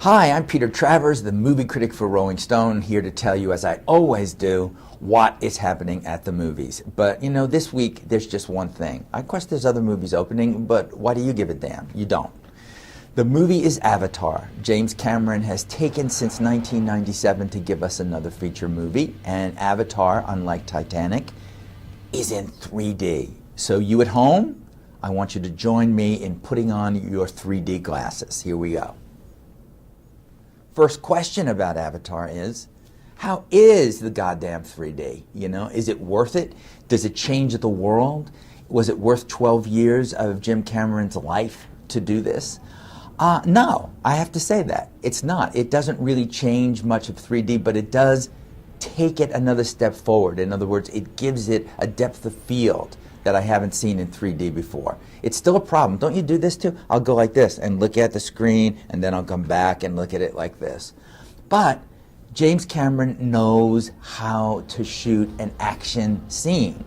Hi, I'm Peter Travers, the movie critic for Rolling Stone, here to tell you, as I always do, what is happening at the movies. But, you know, this week, there's just one thing. Of course, there's other movies opening, but why do you give a damn? You don't. The movie is Avatar. James Cameron has taken since 1997 to give us another feature movie, and Avatar, unlike Titanic, is in 3D. So you at home, I want you to join me in putting on your 3D glasses. Here we go. First question about Avatar is, how is the goddamn 3D? You know, is it worth it? Does it change the world? Was it worth 12 years of Jim Cameron's life to do this? No, I have to say that. It's not. It doesn't really change much of 3D, but it does take it another step forward. In other words, it gives it a depth of field that I haven't seen in 3D before. It's still a problem. Don't you do this too? I'll go like this and look at the screen, and then I'll come back and look at it like this. But James Cameron knows how to shoot an action scene.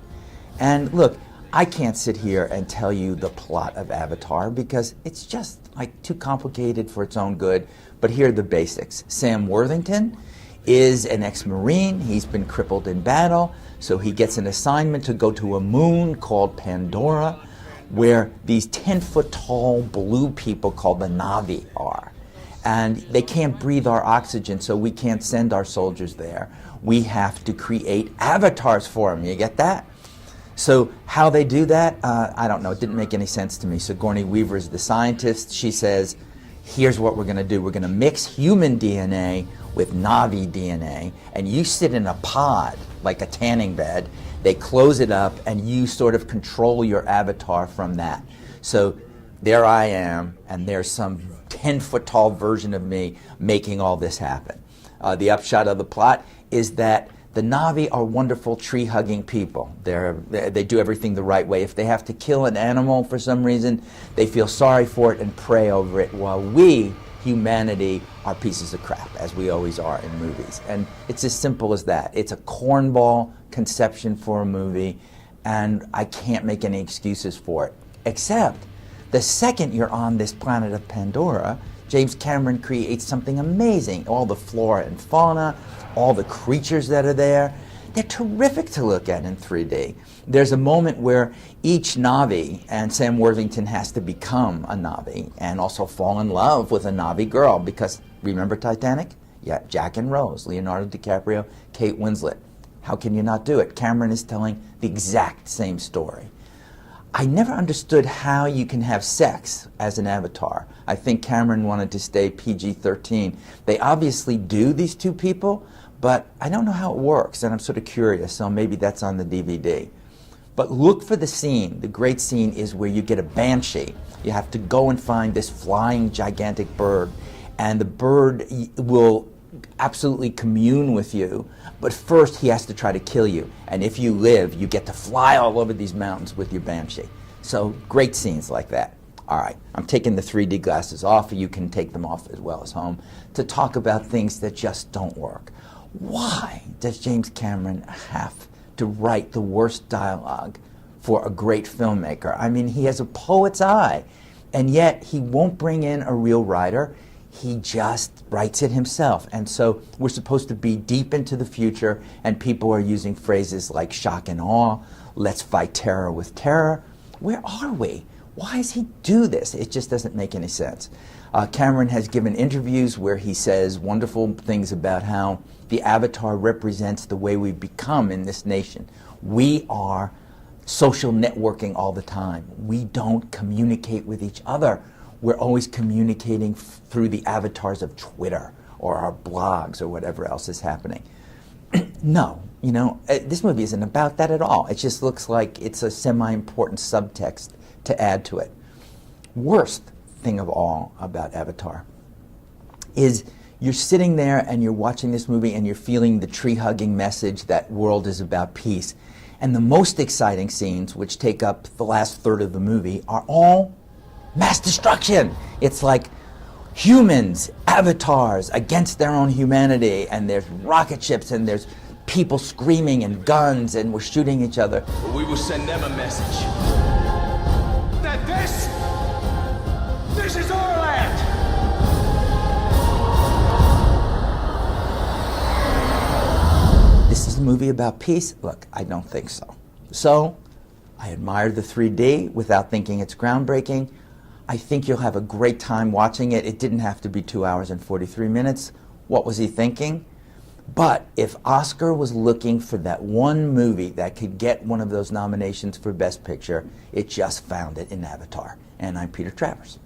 And look, I can't sit here and tell you the plot of Avatar because it's just like too complicated for its own good. But here are the basics. Sam Worthington is an ex-Marine. He's been crippled in battle, so he gets an assignment to go to a moon called Pandora, where these 10-foot-tall blue people called the Na'vi are. And they can't breathe our oxygen, so we can't send our soldiers there. We have to create avatars for them. You get that? So how they do that, I don't know. It didn't make any sense to me. Sigourney Weaver is the scientist. She says, here's what we're going to do. We're going to mix human DNA with Na'vi DNA, and you sit in a pod, like a tanning bed. They close it up, and you sort of control your avatar from that. So there I am, and there's some 10-foot-tall version of me making all this happen. The upshot of the plot is that the Na'vi are wonderful tree-hugging people. They do everything the right way. If they have to kill an animal for some reason, they feel sorry for it and pray over it, while we, humanity, are pieces of crap, as we always are in movies. And it's as simple as that. It's a cornball conception for a movie, and I can't make any excuses for it. Except, the second you're on this planet of Pandora, James Cameron creates something amazing. All the flora and fauna, all the creatures that are there, they're terrific to look at in 3D. There's a moment where each Na'vi, and Sam Worthington has to become a Na'vi and also fall in love with a Na'vi girl, because remember Titanic? Yeah, Jack and Rose, Leonardo DiCaprio, Kate Winslet. How can you not do it? Cameron is telling the exact same story. I never understood how you can have sex as an avatar. I think Cameron wanted to stay PG-13. They obviously do, these two people, but I don't know how it works, and I'm sort of curious, so maybe that's on the DVD. But look for the scene. The great scene is where you get a banshee. You have to go and find this flying gigantic bird, and the bird will absolutely commune with you, but first he has to try to kill you. And if you live, you get to fly all over these mountains with your banshee. So great scenes like that. All right, I'm taking the 3D glasses off, you can take them off as well as home, to talk about things that just don't work. Why does James Cameron have to write the worst dialogue for a great filmmaker? I mean, he has a poet's eye, and yet he won't bring in a real writer. He just writes it himself. And so we're supposed to be deep into the future, and people are using phrases like shock and awe, let's fight terror with terror. Where are we? Why does he do this? It just doesn't make any sense. Cameron has given interviews where he says wonderful things about how the avatar represents the way we become in this nation. We are social networking all the time. We don't communicate with each other. We're always communicating through the avatars of Twitter or our blogs or whatever else is happening. No, you know, this movie isn't about that at all. It just looks like it's a semi-important subtext to add to it. Worst thing of all about Avatar is you're sitting there and you're watching this movie and you're feeling the tree-hugging message that world is about peace. And the most exciting scenes, which take up the last third of the movie, are all mass destruction. It's like humans, avatars against their own humanity, and there's rocket ships and there's people screaming and guns, and we're shooting each other. We will send them a message that this is our land. movie about peace? Look, I don't think so. So, I admired the 3D without thinking it's groundbreaking. I think you'll have a great time watching it. It didn't have to be 2 hours and 43 minutes. What was he thinking? But if Oscar was looking for that one movie that could get one of those nominations for Best Picture, it just found it in Avatar. And I'm Peter Travers.